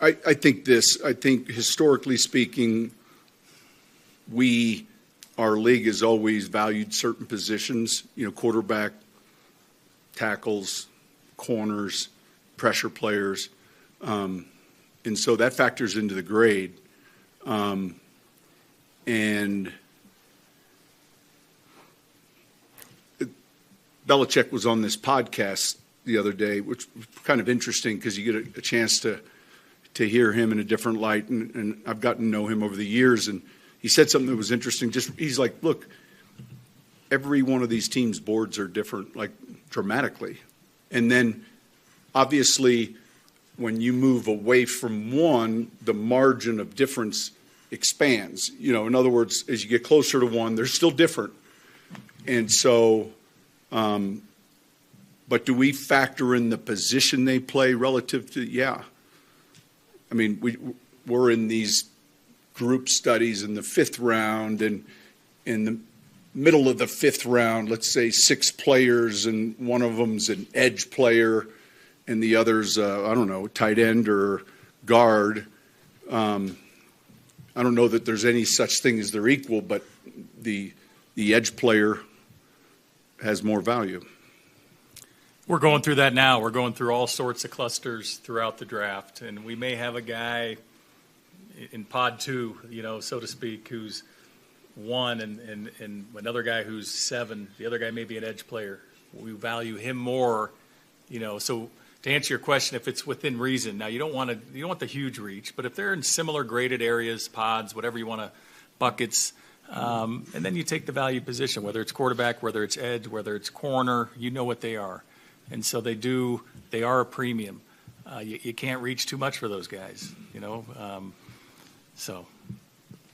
I think historically speaking, our league has always valued certain positions, quarterback, tackles, corners, pressure players. And so that factors into the grade. And Belichick was on this podcast the other day, which was kind of interesting because you get a chance to hear him in a different light. And I've gotten to know him over the years. And he said something that was interesting. He's like, look, every one of these teams' boards are different, like dramatically. And then obviously when you move away from one, the margin of difference expands. In other words, as you get closer to one, they're still different. And so, but do we factor in the position they play relative to, yeah. I mean, we're in these group studies in the 5th round, and in the middle of the 5th round, let's say 6 players, and one of them's an edge player, and the other's, tight end or guard. I don't know that there's any such thing as they're equal, but the edge player has more value. We're going through that now. We're going through all sorts of clusters throughout the draft, and we may have a guy in pod 2, so to speak, who's 1, and another guy who's 7. The other guy may be an edge player. We value him more, So to answer your question, if it's within reason, now you don't want the huge reach, but if they're in similar graded areas, pods, whatever you want to, buckets, and then you take the value position, whether it's quarterback, whether it's edge, whether it's corner, you know what they are. And so they are a premium. You can't reach too much for those guys, So